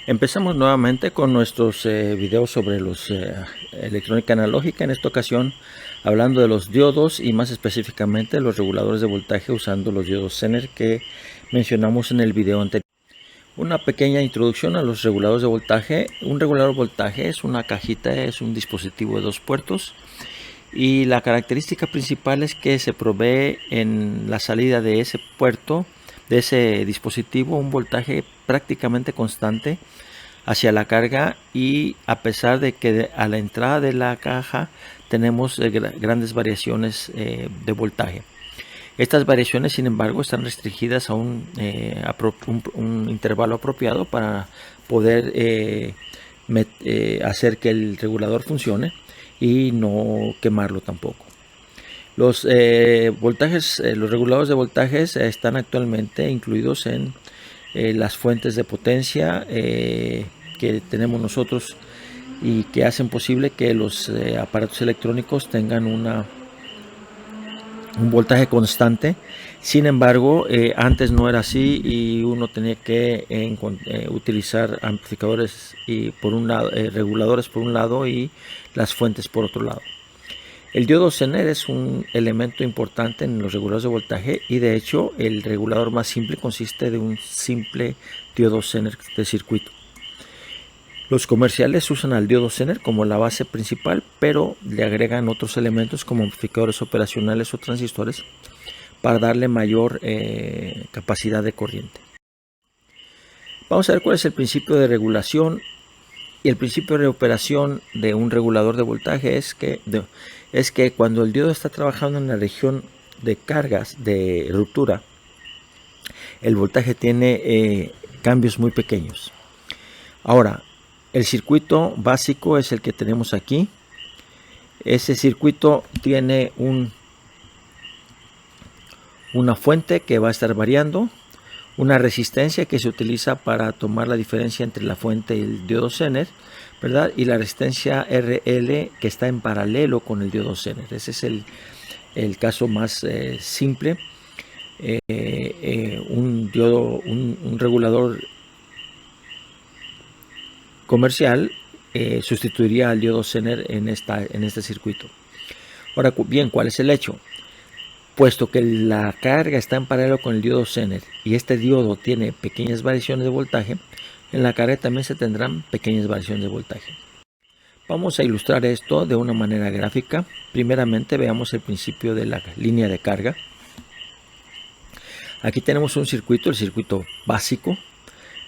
Empezamos nuevamente con nuestros videos sobre los electrónica analógica, en esta ocasión hablando de los diodos y más específicamente los reguladores de voltaje usando los diodos Zener que mencionamos en el video anterior. Una pequeña introducción a los reguladores de voltaje. Un regulador de voltaje es una cajita, es un dispositivo de 2 puertos y la característica principal es que se provee en la salida de ese puerto, de ese dispositivo, un voltaje prácticamente constante hacia la carga, y a pesar de que a la entrada de la caja tenemos grandes variaciones de voltaje. Estas variaciones, sin embargo, están restringidas a un intervalo apropiado para poder hacer que el regulador funcione y no quemarlo tampoco. Los los reguladores de voltajes están actualmente incluidos en las fuentes de potencia que tenemos nosotros y que hacen posible que los aparatos electrónicos tengan un voltaje constante. Sin embargo, antes no era así y uno tenía que utilizar amplificadores y por un lado, reguladores por un lado y las fuentes por otro lado. El diodo Zener es un elemento importante en los reguladores de voltaje y de hecho el regulador más simple consiste de un simple diodo Zener de circuito. Los comerciales usan al diodo Zener como la base principal, pero le agregan otros elementos como amplificadores operacionales o transistores para darle mayor capacidad de corriente. Vamos a ver cuál es el principio de regulación. Y el principio de operación de un regulador de voltaje es que cuando el diodo está trabajando en la región de cargas de ruptura, el voltaje tiene cambios muy pequeños. Ahora, el circuito básico es el que tenemos aquí. Ese circuito tiene una fuente que va a estar variando, una resistencia que se utiliza para tomar la diferencia entre la fuente y el diodo Zener, ¿verdad? Y la resistencia RL que está en paralelo con el diodo Zener. Ese es el caso más simple. Un regulador comercial sustituiría al diodo Zener en este circuito. Ahora bien, ¿cuál es el hecho? Puesto que la carga está en paralelo con el diodo Zener y este diodo tiene pequeñas variaciones de voltaje, en la carga también se tendrán pequeñas variaciones de voltaje. Vamos a ilustrar esto de una manera gráfica. Primeramente veamos el principio de la línea de carga. Aquí tenemos un circuito, el circuito básico,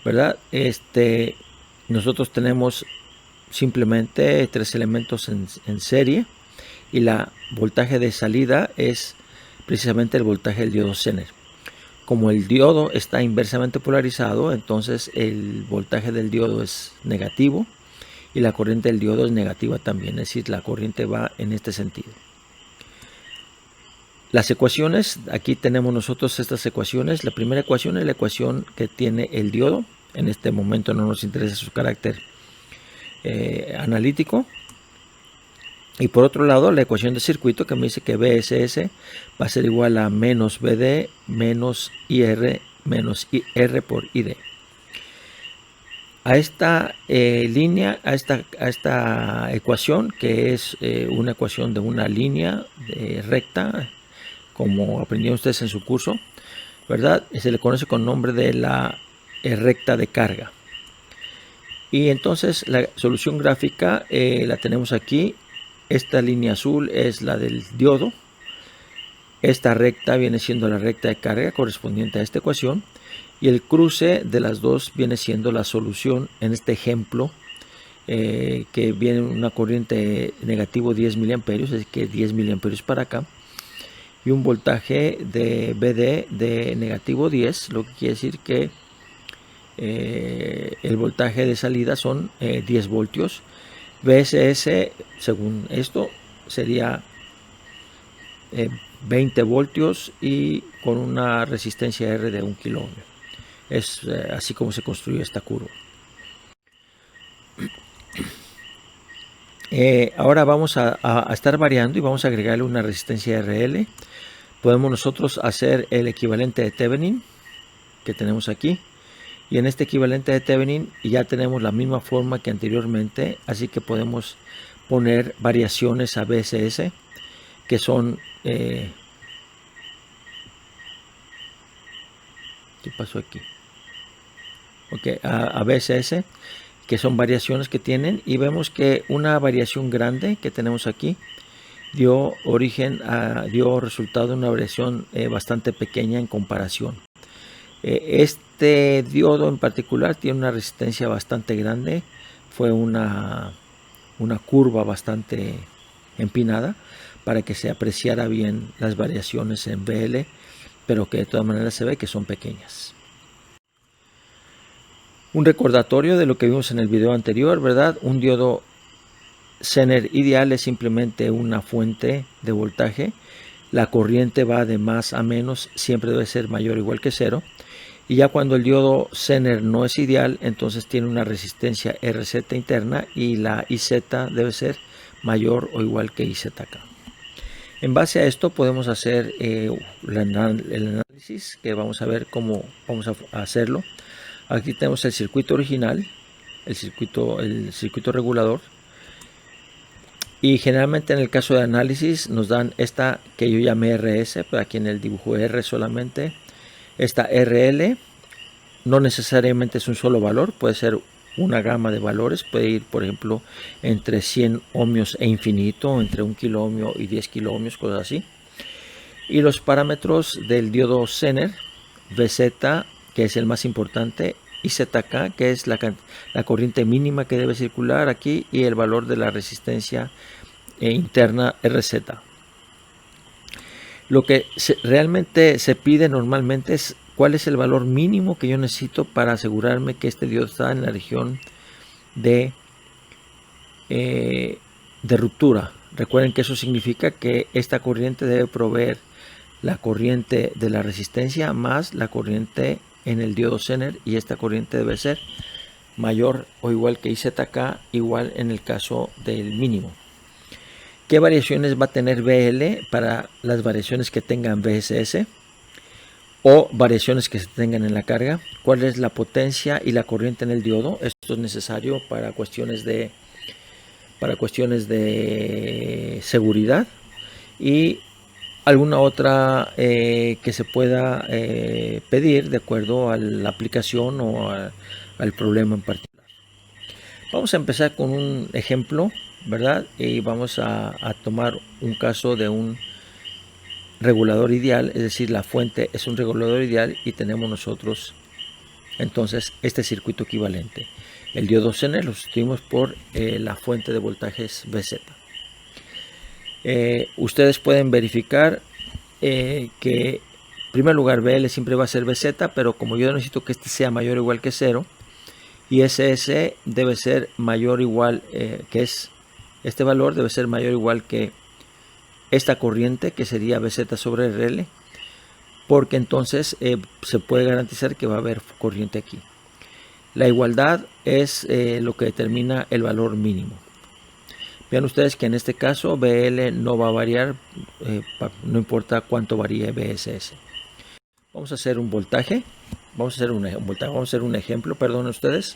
¿verdad? Nosotros tenemos simplemente 3 elementos en serie y la voltaje de salida es precisamente el voltaje del diodo Zener. Como el diodo está inversamente polarizado, entonces el voltaje del diodo es negativo y la corriente del diodo es negativa también, es decir, la corriente va en este sentido. Las ecuaciones, aquí tenemos nosotros estas ecuaciones. La primera ecuación es la ecuación que tiene el diodo. En este momento no nos interesa su carácter analítico. Y por otro lado, la ecuación de circuito que me dice que BSS va a ser igual a menos BD menos IR menos IR por ID. A esta a esta ecuación, que es una ecuación de una línea recta, como aprendieron ustedes en su curso, ¿verdad? Se le conoce con nombre de la recta de carga. Y entonces la solución gráfica la tenemos aquí. Esta línea azul es la del diodo. Esta recta viene siendo la recta de carga correspondiente a esta ecuación. Y el cruce de las dos viene siendo la solución en este ejemplo, que viene una corriente negativo 10 miliamperios, es que 10 miliamperios para acá. Y un voltaje de BD de negativo 10, lo que quiere decir que el voltaje de salida son 10 voltios. BSS, según esto, sería 20 voltios y con una resistencia R de 1 kilo ohm. Es así como se construye esta curva. Ahora vamos a estar variando y vamos a agregarle una resistencia RL. Podemos nosotros hacer el equivalente de Thevenin que tenemos aquí Y en este equivalente de Thevenin ya tenemos la misma forma que anteriormente, así que podemos poner variaciones a VSS, que son... ¿qué pasó aquí? Ok, a VSS, que son variaciones que tienen, y vemos que una variación grande que tenemos aquí dio resultado en una variación bastante pequeña en comparación. Este diodo en particular tiene una resistencia bastante grande, fue una curva bastante empinada para que se apreciara bien las variaciones en VL, pero que de todas maneras se ve que son pequeñas. Un recordatorio de lo que vimos en el video anterior, ¿verdad? Un diodo Zener ideal es simplemente una fuente de voltaje. La corriente va de más a menos, siempre debe ser mayor o igual que 0. Y ya cuando el diodo Zener no es ideal, entonces tiene una resistencia RZ interna y la IZ debe ser mayor o igual que IZK. En base a esto podemos hacer el análisis, que vamos a ver cómo vamos a hacerlo. Aquí tenemos el circuito original, el circuito regulador. Y generalmente en el caso de análisis nos dan esta que yo llamé RS, pero aquí en el dibujo R solamente. Esta RL no necesariamente es un solo valor, puede ser una gama de valores, puede ir por ejemplo entre 100 ohmios e infinito, entre 1 kilo ohmio y 10 kilo ohmios, cosas así. Y los parámetros del diodo Zener, VZ, que es el más importante, y ZK, que es la corriente mínima que debe circular aquí, y el valor de la resistencia interna RZ. Lo que realmente se pide normalmente es cuál es el valor mínimo que yo necesito para asegurarme que este diodo está en la región de ruptura. Recuerden que eso significa que esta corriente debe proveer la corriente de la resistencia más la corriente en el diodo Zener, y esta corriente debe ser mayor o igual que IZK, igual en el caso del mínimo. ¿Qué variaciones va a tener VL para las variaciones que tengan VSS o variaciones que se tengan en la carga? ¿Cuál es la potencia y la corriente en el diodo? Esto es necesario para cuestiones de seguridad, y alguna otra que se pueda pedir de acuerdo a la aplicación o al problema en particular. Vamos a empezar con un ejemplo, ¿verdad? Y vamos a tomar un caso de un regulador ideal, es decir, la fuente es un regulador ideal y tenemos nosotros entonces este circuito equivalente. El diodo Zener lo sustituimos por la fuente de voltajes VZ. Ustedes pueden verificar que en primer lugar VL siempre va a ser VZ, pero como yo necesito que este sea mayor o igual que 0, y SS debe ser mayor o igual, que es este valor debe ser mayor o igual que esta corriente, que sería VZ sobre RL, porque entonces se puede garantizar que va a haber corriente aquí. La igualdad es lo que determina el valor mínimo. Vean ustedes que en este caso VL no va a variar, no importa cuánto varíe VSS. Vamos a hacer un voltaje. Vamos a hacer un ejemplo, perdonen ustedes.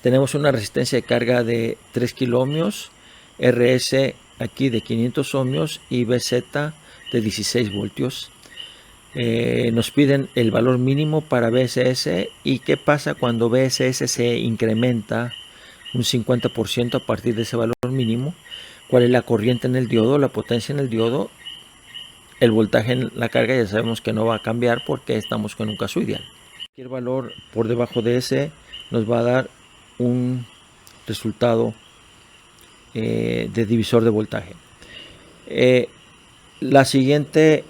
Tenemos una resistencia de carga de 3 kilo ohmios, RS aquí de 500 ohmios y VZ de 16 voltios. Nos piden el valor mínimo para VSS y qué pasa cuando VSS se incrementa un 50% a partir de ese valor mínimo. Cuál es la corriente en el diodo, la potencia en el diodo. El voltaje en la carga ya sabemos que no va a cambiar porque estamos con un caso ideal. Cualquier valor por debajo de ese nos va a dar un resultado de divisor de voltaje. La siguiente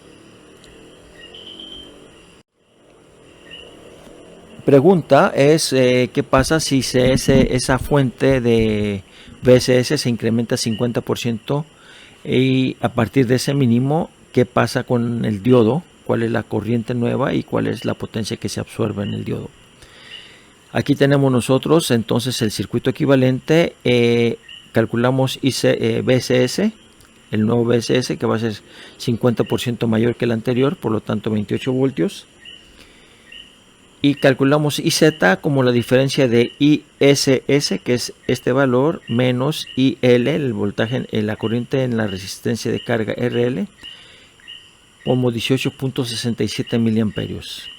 pregunta es qué pasa si esa fuente de VSS se incrementa 50% y a partir de ese mínimo, ¿qué pasa con el diodo? ¿Cuál es la corriente nueva y cuál es la potencia que se absorbe en el diodo? Aquí tenemos nosotros entonces el circuito equivalente. Calculamos VSS, el nuevo VSS, que va a ser 50% mayor que el anterior, por lo tanto 28 voltios. y calculamos IZ como la diferencia de ISS, que es este valor, menos IL, el voltaje, la corriente en la resistencia de carga RL, como 18.67 miliamperios.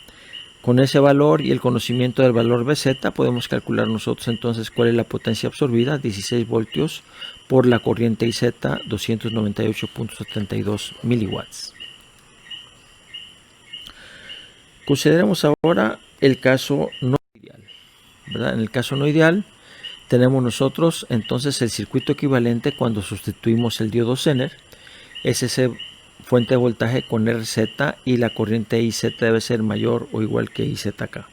Con ese valor y el conocimiento del valor BZ podemos calcular nosotros entonces cuál es la potencia absorbida, 16 voltios, por la corriente IZ, 298.72 miliwatts. Consideremos ahora el caso no ideal, ¿verdad? En el caso no ideal tenemos nosotros entonces el circuito equivalente cuando sustituimos el diodo Zener, es ese fuente de voltaje con RZ y la corriente IZ debe ser mayor o igual que IZK.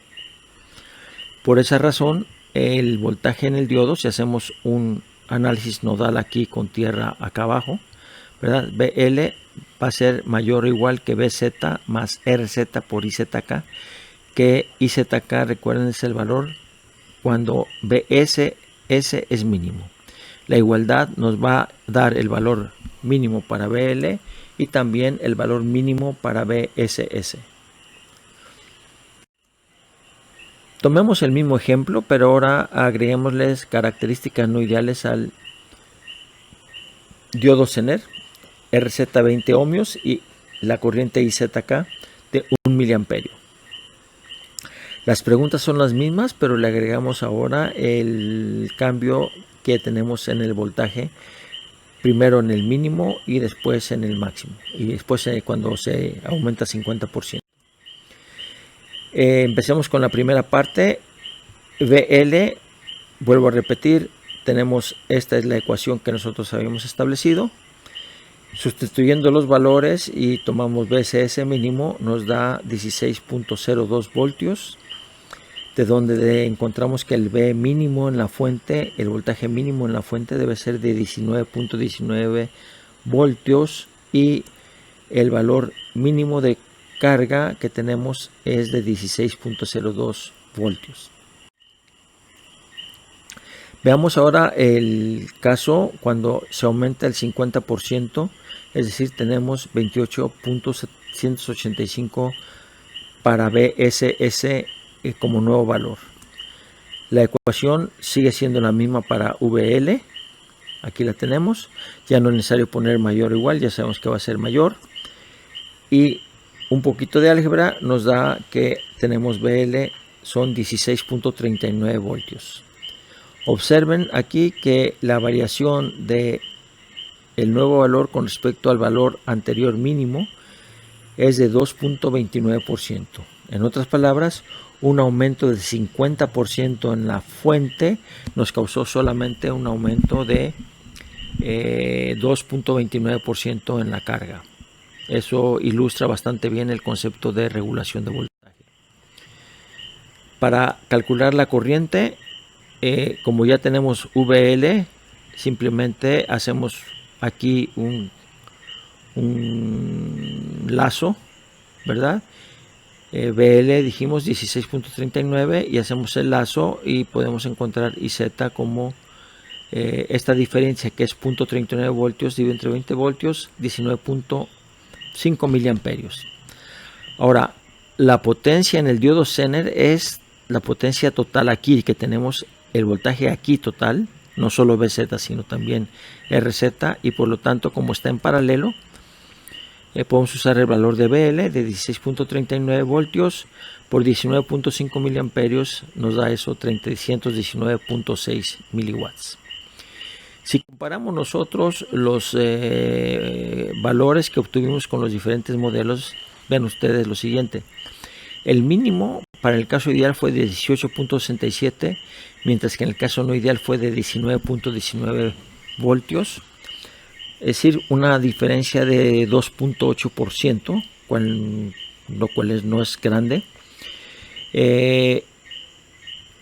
Por esa razón, el voltaje en el diodo, si hacemos un análisis nodal aquí con tierra acá abajo, ¿verdad? BL va a ser mayor o igual que BZ más RZ por IZK, que IZK, recuerden, es el valor cuando BSS es mínimo. La igualdad nos va a dar el valor mínimo para BL y también el valor mínimo para BSS. Tomemos el mismo ejemplo, pero ahora agreguémosles características no ideales al diodo Zener, RZ 20 ohmios y la corriente IZK de 1 miliamperio. Las preguntas son las mismas, pero le agregamos ahora el cambio que tenemos en el voltaje, primero en el mínimo y después en el máximo, y después cuando se aumenta 50%. Empecemos con la primera parte. VL, vuelvo a repetir, tenemos, esta es la ecuación que nosotros habíamos establecido. Sustituyendo los valores y tomamos BSS mínimo, nos da 16.02 voltios, de donde encontramos que el V mínimo en la fuente, el voltaje mínimo en la fuente debe ser de 19.19 voltios y el valor mínimo de carga que tenemos es de 16.02 voltios. Veamos ahora el caso cuando se aumenta el 50%, es decir, tenemos 28.785 para BSS como nuevo valor. La ecuación sigue siendo la misma para VL, aquí la tenemos, ya no es necesario poner mayor o igual, ya sabemos que va a ser mayor, y un poquito de álgebra nos da que tenemos BL son 16.39 voltios. Observen aquí que la variación de el nuevo valor con respecto al valor anterior mínimo es de 2.29%. En otras palabras, un aumento del 50% en la fuente nos causó solamente un aumento de 2.29% en la carga. Eso ilustra bastante bien el concepto de regulación de voltaje. Para calcular la corriente, como ya tenemos VL, simplemente hacemos aquí un lazo, ¿verdad? BL dijimos 16.39 y hacemos el lazo y podemos encontrar IZ como esta diferencia que es 0.39 voltios dividido entre 20 voltios, 19.5 miliamperios. Ahora, la potencia en el diodo Zener es la potencia total aquí, que tenemos el voltaje aquí total, no solo BZ sino también RZ, y por lo tanto como está en paralelo, podemos usar el valor de BL de 16.39 voltios por 19.5 miliamperios, nos da eso 319.6 miliwatts. Si comparamos nosotros los valores que obtuvimos con los diferentes modelos, vean ustedes lo siguiente. El mínimo para el caso ideal fue de 18.67, mientras que en el caso no ideal fue de 19.19 voltios. Es decir, una diferencia de 2.8%, lo cual no es grande.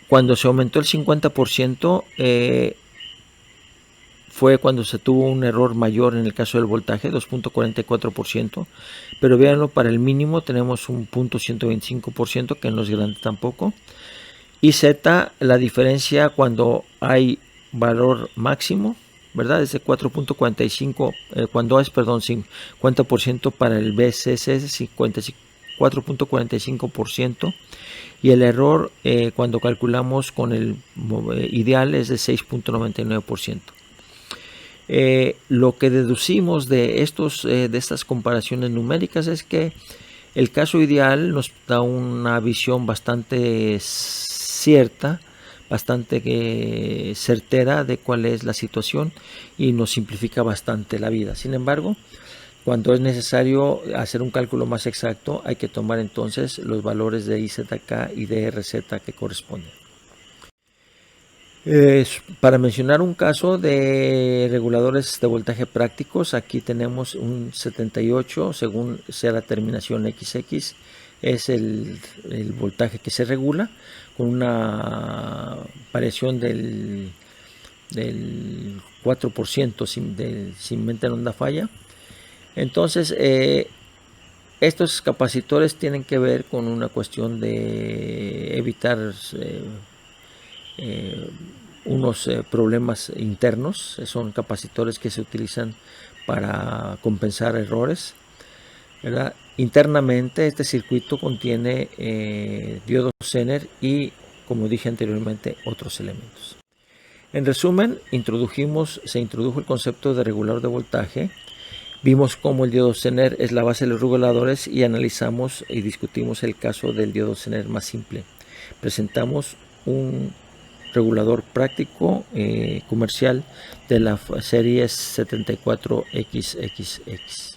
Cuando se aumentó el 50%, fue cuando se tuvo un error mayor en el caso del voltaje, 2.44%, pero véanlo, para el mínimo tenemos un 0.125%, que no es grande tampoco. Y Z, la diferencia cuando hay valor máximo, ¿verdad? Es de 4.45, cuando es, perdón, 50% para el BSS, 4.45%, y el error cuando calculamos con el ideal es de 6.99%. Lo que deducimos de estas comparaciones numéricas es que el caso ideal nos da una visión bastante cierta, bastante certera de cuál es la situación y nos simplifica bastante la vida. Sin embargo, cuando es necesario hacer un cálculo más exacto, hay que tomar entonces los valores de IZK y de RZ que corresponden. Para mencionar un caso de reguladores de voltaje prácticos, aquí tenemos un 78, según sea la terminación XX, es el voltaje que se regula, con una variación del 4% sin mente no da falla. Entonces, estos capacitores tienen que ver con una cuestión de evitar unos problemas internos. Son capacitores que se utilizan para compensar errores, ¿verdad? Internamente este circuito contiene diodos Zener y, como dije anteriormente, otros elementos. En resumen, se introdujo el concepto de regulador de voltaje. Vimos cómo el diodo Zener es la base de los reguladores y analizamos y discutimos el caso del diodo Zener más simple. Presentamos un regulador práctico comercial de la serie 74XX.